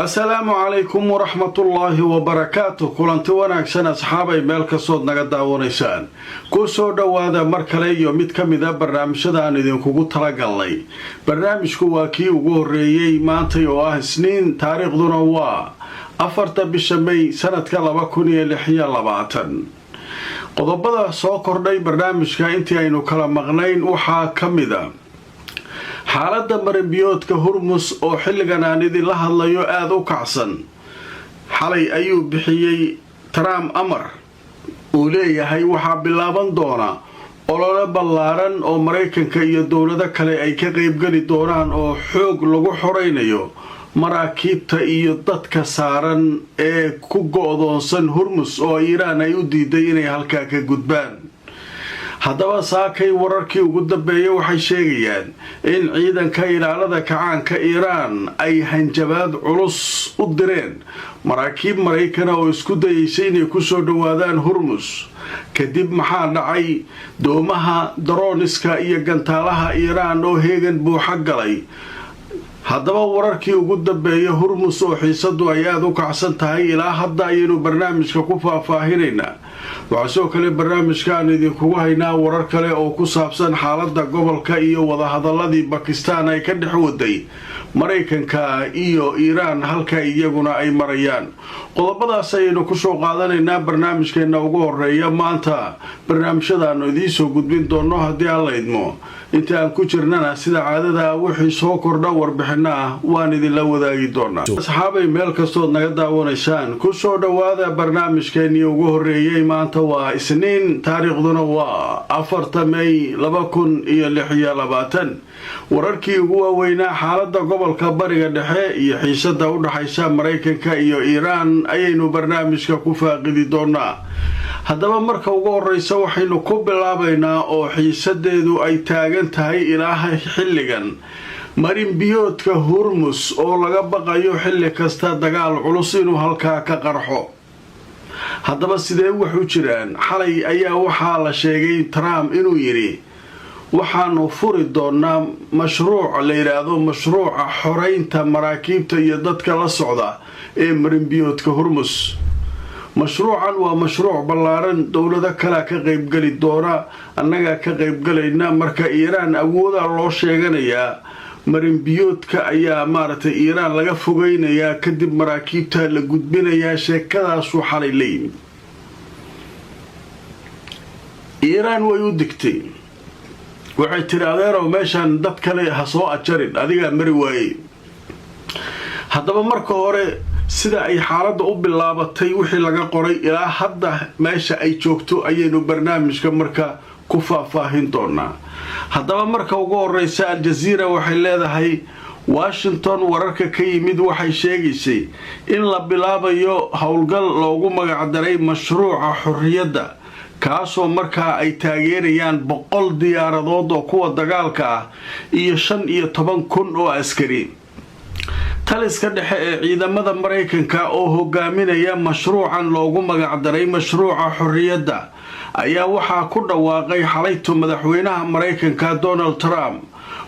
السلام عليكم ورحمة الله وبركاته كلانتي wanaagsan asxaabay meel kastood naga daawanaysaan ku soo dhawaada mar kale iyo mid ka mid ah barnaamijyada aan idinkugu talagalnay barnaamijku waa kii ugu horeeyay maanta oo ah Isniin taariikhduna waa 4 bisha May sanadka 2026 qodobada soo kordhay barnaamijka intii aynu kala maqnayn waxaa ka mid ah xaaladda marinbiyoodka Hormuz oo xilligan aan idin la hadlayo aad u kacsan xalay ayuu bixiyay Trump amar uu leeyahay waxa bilaaban doona olole ballaaran oo Mareykanka iyo dawlado kale ay ka qayb gali doonaan oo xoog lagu xoreynayo maraakiibta iyo dadka saaran ee ku go'doonsan Hormuz oo Iiraan ay u diiday inay halka ka gudbaan haddaba saakay wararkii ugu dambeeyay waxay sheegayaan in ciidanka ilaalada kacaanka Iiraan ay hanjabaad culus u direen maraakiib Mareykan oo isku dayaysay inay ku soo dhawaadaan Hormuz kadib maxaa dhacay doomaha droniska iyo gantaalaha Iiraan oo heegan buuxa galay haddaba wararkii ugu dambeeyay Hormuz oo xiisadu ay aad u kacsan tahay ilaa hadda ayaynu barnaamijka ku faahfaahinaynaa waxaa kale barnaamijkan idinkugu haynaa warar kale oo ku saabsan xaaladda gobolka iyo wadahadaladii Pakistan ay ka dhex waday Mareykanka iyo Iiraan halka iyaguna ay marayaan qodobadaas ayaynu ku soo qaadanaynaa barnaamijkeena ugu horeeya maanta barnaamijyadaanu idiin soo gudbin doono haddii aan la idmo inta aan ku jirnana sida caadada wixii soo kordha warbixino ah waan idinla wadaagi doonaa asxaabay meel kastood naga daawanaysaan ku soo dhawaada barnaamijkeennii ugu horeeyay maanta waa Isniin taariikhduna waa 4 May 2026 wararkii ugu waaweynaa xaaladda gobolka bariga dhexe iyo xiisada u dhaxaysa Mareykanka iyo Iiraan ayaynu barnaamijka ku faaqidi doonaa haddaba marka ugu horeysa waxaynu ku bilaabaynaa oo xiisadeedu ay taagan tahay ilaa xilligan marinbiyoodka Hormuz oo laga baqayo xilli kasta dagaal culus inuu halka ka qarxo haddaba sidee wax u jiraan xalay ayaa waxaa la sheegay Trump inuu yiri waxaanu furi doonaa mashruuc la yiraahdo mashruuca xoreynta maraakiibta iyo dadka la socda ee marinbiyoodka Hormuz mashruucan waa mashruuc ballaaran dawlado kale ka qayb gali doona annaga ka qayb galayna marka Iiraan awooda loo sheeganayaa marinbiyoodka ayaa maaragtay Iiraan laga fogeynayaa kadib maraakiibta la gudbinayaa sheekadaas waxa ay leeyihiin Iiraan way u digtay waxay tiraahdeero meeshan dad kale ha soo ajarin adiga mari waayay haddaba marka hore sida ay xaaladda u bilaabatay wixii laga qoray ilaa hadda meesha ay joogto ayaynu barnaamijka marka ku faahfaahin doonaa haddaba marka ugu horeysa Al Jazeera waxay leedahay Washington wararka ka yimid waxay sheegaysay in la bilaabayo howlgal loogu magac daray mashruuca xorriyadda kaasoo markaa ay taageerayaan 100 diyaaradood oo kuwa dagaalka ah iyo 15,000 oo askari taliska dhexe ee ciidamada Mareykanka oo hogaaminaya mashruucan loogu magac daray mashruuca xorriyadda ayaa waxaa ku dhawaaqay xalayto madaxweynaha Mareykanka Donald Trump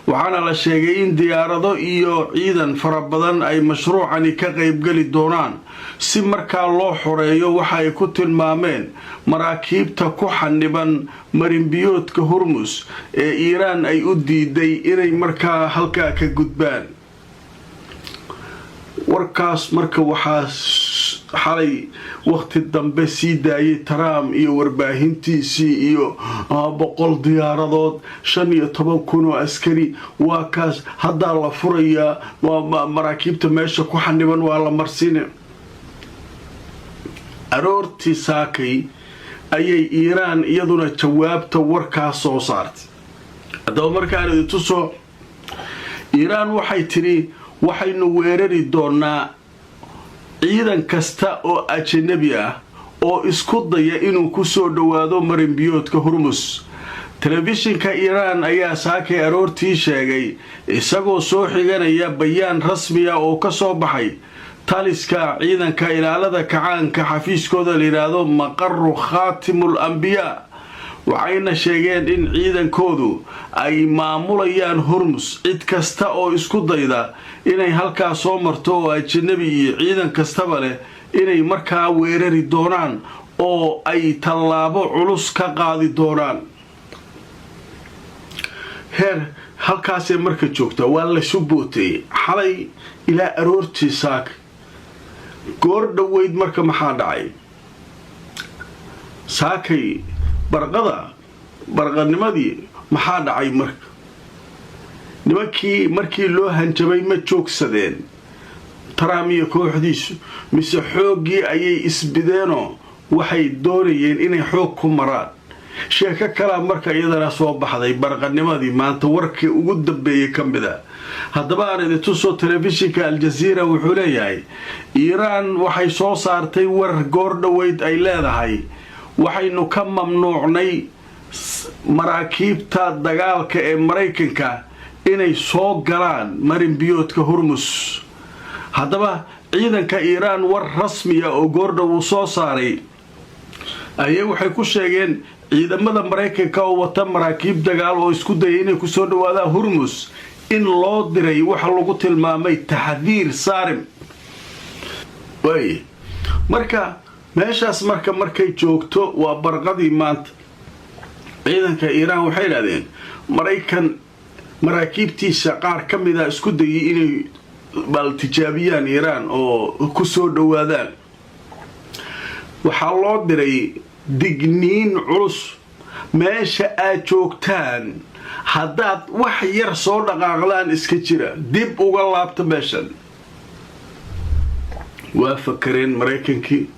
waxaana la sheegay in diyaarado iyo ciidan fara badan ay mashruucani ka qayb gali doonaan si markaa loo xoreeyo waxa ay ku tilmaameen maraakiibta ku xaniban marinbiyoodka Hormuz ee Iiraan ay u diiday inay markaa halka ka gudbaan warkaas marka waxaa xalay waqti dambe sii daayay Trump iyo warbaahintiisii iyo 100 diyaaradood 15,000 oo askari waa kaas hadda la furaya waa maraakiibta meesha ku xaniban waa la marsiinay aroortii saakay ayay Iiraan iyaduna jawaabta warkaas soo saartay haddaba markaan idin tuso Iiraan waxay tiri waxaynu weerari doonaa ciidan kasta oo ajnabi ah oo isku daya inuu ku soo dhawaado marinbiyoodka Hormuz telefishinka Iiraan ayaa saakay aroortii sheegay isagoo soo xiganaya bayaan rasmi ah oo ka soo baxay taliska ciidanka ilaalada kacaanka xafiiskooda la yiraahdo maqarru khaatimul anbiya waxayna sheegeen in ciidankoodu ay maamulayaan Hormuz cid kasta oo isku dayda inay halkaas soo marto oo ajnabi iyo ciidan kastaba leh inay markaa weerari doonaan oo ay tallaabo culus ka qaadi doonaan heer halkaasay marka joogta waa la subootay xalay ilaa aroortii saak goor dhaweyd marka maxaa dhacay saakay barqanimadii maxaa dhacay marka nimankii markii loo hanjabay ma joogsadeen Trump iyo kooxdiisu mise xoogii ayay isbideenoo waxay doonayeen inay xoog ku maraan sheeko kala marka iyadana soo baxday barqanimadii maanta warkii ugu dambeeyay kamida haddaba aan idin tuso telefishinka Al Jazeera wuxuu leeyahay Iran waxay soo saartay war goor dhaweyd ay leedahay waxaynu ka mamnuucnay maraakiibta dagaalka ee Mareykanka inay soo galaan marin biyoodka Hormuz haddaba ciidanka Iran war rasmi ah oo goor dhaw soo saaray ayay waxay ku sheegeen ciidamada Mareykanka oo wata maraakiib dagaal oo isku dayay inay ku soo dhawaadaan Hormuz in loo diray waxa lagu tilmaamay taxdiir saarim way marka meeshaas markay joogto waa barqadii maanta ciidanka Iran waxay yiraahdeen Mareykan maraakiibtiisa qaar kamida isku dayay inay bal tijaabiyaan Iran oo ku soo dhawaadaan waxa loo diray digniin culus meesha aad joogtaan haddaad wax yar soo dhaqaaqdaan iska jira dib uga laabta meeshan waa fakareen Mareykankii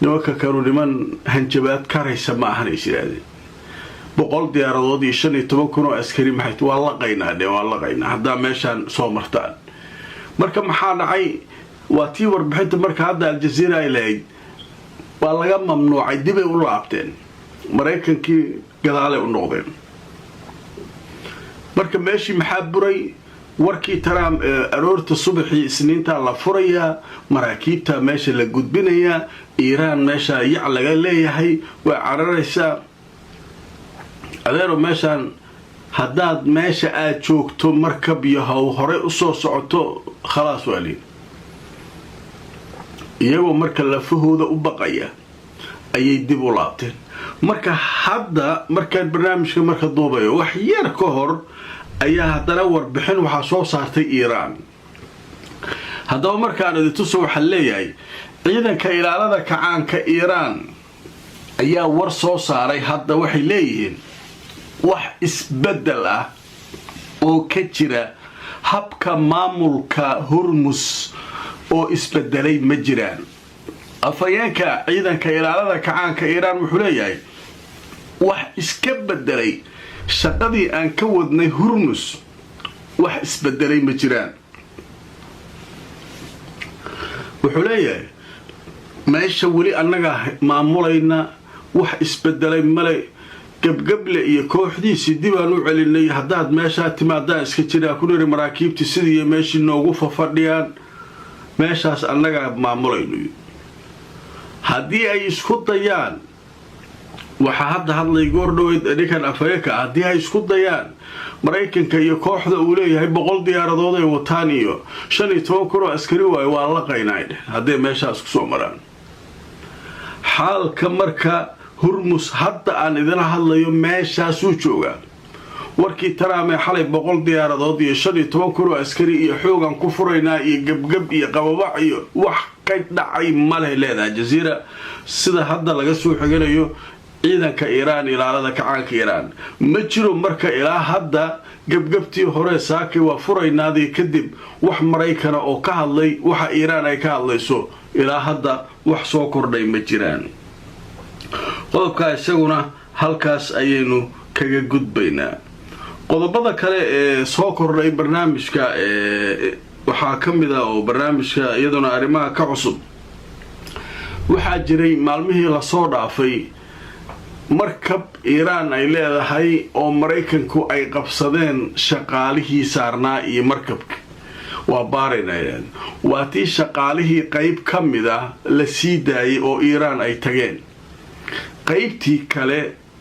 nimanka kanu niman hanjabaad karaysa ma ahan isiraadeen 100 diyaaradood iyo 15,000 oo askari maxay waa la qaynaa hadda meeshan soo martaan marka maxaa dhacay waa tii warbixinta marka hadda Al Jazeera ay leeyahay waa laga mamnuucay dib ay u laabteen Mareykankii gadaal ay u noqdeen marka meeshii maxaa buray warkii Trump aroorta subaxii isniinta la furayaa maraakiibta meesha la gudbinayaa Iran meesha yac laga leeyahay waa cararaysa adeero meeshan haddaad meesha aad joogto markab yahow hore u soo socoto khalaas waali iyagoo marka lafahooda u baqaya ayay dib u laabteen marka hadda markaan barnaamijka marka duubayo wax yar ka hor ayaa haddana warbixin waxaa soo saartay Iran haddaba markaan idin tuso waxaa leeyahay ciidanka ilaalada kacaanka Iran ayaa war soo saaray hadda waxay leeyihiin wax isbedel ah oo ka jira habka maamulka Hormuz oo isbedelay ma jiraan afayeenka ciidanka ilaalada kacaanka Iran wuxuu leeyahay wax iska bedelay shaqadii aan ka wadnay Hormuz wax isbedelay ma jiraan wuxuu leeyahay meesha wali annaga maamulayna wax isbedelay male gabgable iyo kooxdiisii dib aan u celinay haddaad meesha timaadaan iska jira ku dhiri maraakiibtii sidii meeshii noogu fafadhiyaan meeshaas annaga maamulayno haddii ay isku dayaan waxa hadlay goor dhaweyd ninkan Afrika haddii ay isku dayaan Mareykanka iyo kooxda uu leeyahay 100 diyaaradood ay wataan iyo 15,000 askari waa la qaynay haddii meeshaas ku soo maraan xaalka marka Hormuz hadda aan idin hadlayo meeshaas uu jooga warkii Trump xalay 100 diyaaradood iyo 15,000 askari iyo xoogan ku furaynaa iyo gabgab iyo qababac iyo wax ka dhacay male leedahay Jazeera sida hadda laga soo xiganayo ciidanka Iran ilaalada kacaanka Iran ma jiro marka ilaa hadda gabgabtii hore saakay waa furaynaadii kadib wax Mareykan oo ka hadlay waxa Iran ay ka hadlayso ilaa hadda wax soo kordhay ma jiraan qodobka isaguna halkaas ayaynu kaga gudbaynaa qodobada kale ee soo kordhay barnaamijka waxaa kamid ah oo barnaamijka iyaduna arrimaha ka cusub waxaa jiray maalmihii la soo dhaafay markab Iran ay leedahay oo Mareykanku ay qabsadeen shaqaalihii saarnaa iyo markabka waa baarinayaan waa tii shaqaalihii qayb kamid ah la sii daayay oo Iran ay tageen qaybtii kale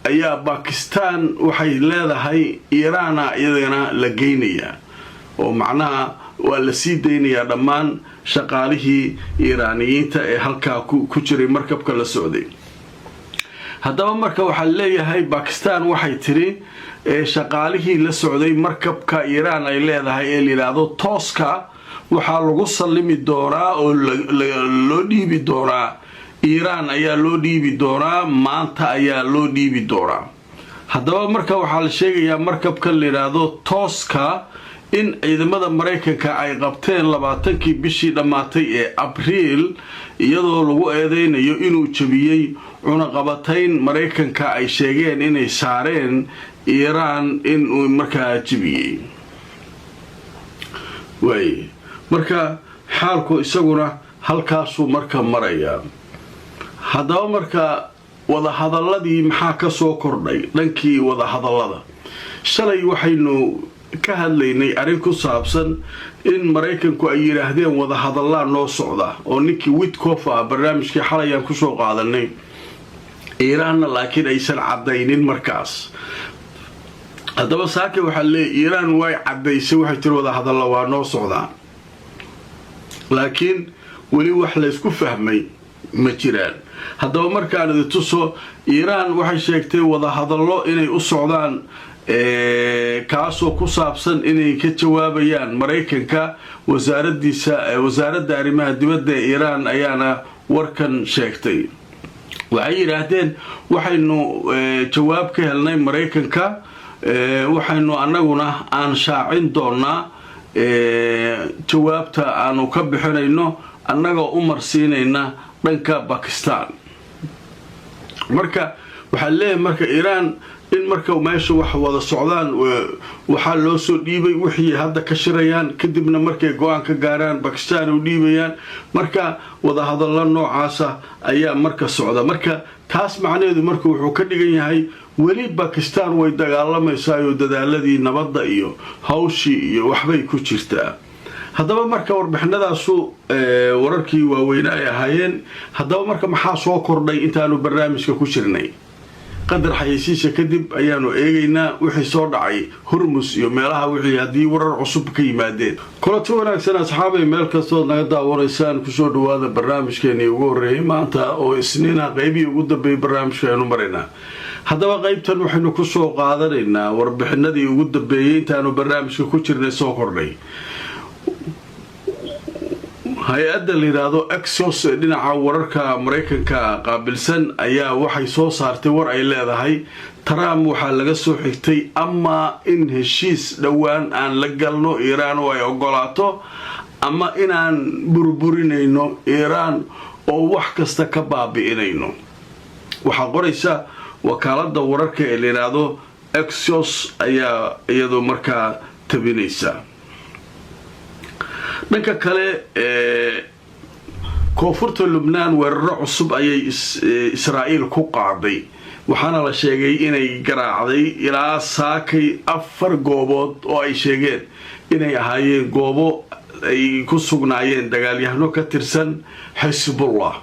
ayaa Pakistan waxay leedahay Iiraan iyadana la geynayaa oo macnaha waa la sii deynayaa dhammaan shaqaalihii Iiraaniyiinta ee halkaa ku jiray markabka la socday. haddaba marka waxaa leeyahay Pakistan waxay tiri shaqaalihii la socday markabka Iiraan ay leedahay ee lilaado tooska waxaa lagu sallimi doonaa oo loo dhiibi doonaa Iiraan ayaa loo dhiibi doonaa maanta ayaa loo dhiibi doonaa. haddaba marka waxaa la sheegayaa markabka lilaado tooska in ciidamada Mareykanka ay qabteen 20kii bishii dhamaatay ee Abriil iyadoo lagu eedeynayo inuu jabiyay cunaqabatayn Mareykanka ay sheegeen inay saareen Iiraan inuu markaa jabiyay. marka xaalku isaguna halkaasuu marka maraya. haddaba marka wada hadalladii maxaa ka soo kordhay dhankii wada hadallada. shalay waxaynu ka hadlaynay arrin ku saabsan in Mareykanku ay yiraahdeen wada hadallaa noo socda oo ninkii Witkoff barnaamijkii xalayaan ku soo qaadanay Iiraanna laakiin aysan cadaynin markaas. haddaba saaka waxa leeyahay Iiraan way cadaysay waxay tiri wada hadalla waa noo socda laakiin wali wax la isku fahmay ma jiraan. haddaba markaan idin tuso Iiraan waxay sheegtay wada hadallo inay u socdaan kaasoo ku saabsan inay ka jawaabayaan Mareykanka wasaaradda arrimaha dibadda ee Iiraan ayaana warkan sheegtay. waxay yiraahdeen waxaynu jawaab ka helnay Mareykanka waxaynu annaguna aan shaacin doonaa jawaabta aanu ka bixinayno annagoo u marsiinayna dhanka Pakistan. marka waxaa leeyahay marka Iiraan in marka meesha wax wada socdaan waxaa loo soo dhiibay wixii hadda ka shirayaan kadibna markay go'aan ka gaaraan Pakistan u dhiibayaan. marka wada hadallo noocaasa ayaa marka socda. marka taas macnaheedu marka wuxuu ka dhigan yahay weli Pakistan way dagaalamaysaa oo dadaaladii nabadda iyo hawshii iyo waxbay ku jirtaa. haddaba marka warbixinadaasu wararkii waaweyn ay ahaayeen. haddaba marka maxaa soo kordhay intaanu barnaamijka ku jirnay qadar xayeysiisha kadib ayaanu eegaynaa wixii soo dhacay Hormuz iyo meelaha wixii haddii warar cusub ka yimaadeen. kulanti wanaagsan asxaabay meel kastood naga daawanaysaan kusoo dhawaada barnaamijkeennii ugu horreeyay maanta oo isniina qaybihii ugu dambeeyay barnaamijka aynu maraynaa. haddaba qaybtan waxaynu ku soo qaadanaynaa warbixinadii ugu dambeeyay intaanu barnaamijka ku jirnay soo kordhay. hay-adda la yiraahdo Axios ee dhinaca wararka Mareykanka qaabilsan ayaa waxay soo saartay war ay leedahay Trump waxaa laga soo xigtay ama in heshiis dhowaan aan la galno Iiraan oo ay ogolaato ama inaan burburinayno Iiraan oo wax kasta ka baabi'inayno. waxaa qoraysa wakaaladda wararka ee la yiraahdo Axios ayaa iyadoo markaa tabinaysa. dhanka kale koonfurta Lubnaan weeraro cusub ayay Israa'iil ku qaaday waxaana la sheegay inay garaacday ilaa saakay 4 goobood oo ay sheegeen inay ahaayeen goobo ay ku sugnaayeen dagaalyahano ka tirsan Hezbollah.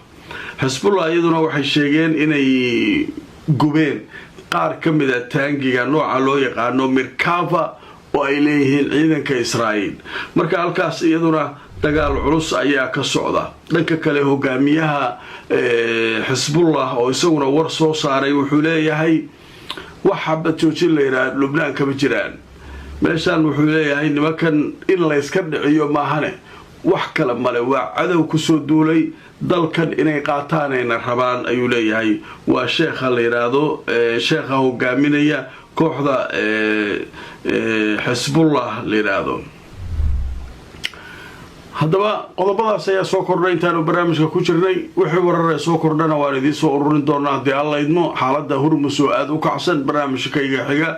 iyaduna waxay sheegeen inay gubeen qaar ka mid ah taangiga nooca loo yaqaano Merkava oo ay leeyihiin ciidanka Israa'iil. marka halkaas iyaduna dagaal culus ayaa ka socda. dhanka kale hogaamiyaha Hezbollah oo isaguna war soo saaray wuxuu leeyahay waxa badjoojin la yiraahdo Lubnaan kama jiraan. meeshan wuxuu leeyahay nimankan in la iska dhiciyo maahane wax kale male waa cadow ku soo duulay dalkan inay qaataan ay rabaan ayuu leeyahay. waa sheekha la yiraahdo sheekha hogaaminaya kooxda Hezbollah la yiraahdo. haddaba qodobadaas ayaa soo kordhay intaanu barnaamijka ku jirnay. wixii warar ee soo kordhana waan idiin soo ururin doonaa haddii alla idmo. xaaladda Hormuz oo aad u kacsan barnaamijkayga xiga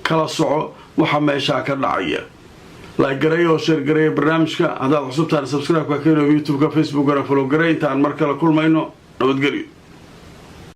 kala soco waxa meesha ka dhacaya. like gareeyo oo share gareeyo barnaamijka. haddaad cusubtaan subscribe ka keenoo YouTube-ka, Facebook-kana follow gareey. intaan mar kale kulmayno nabadgelyo.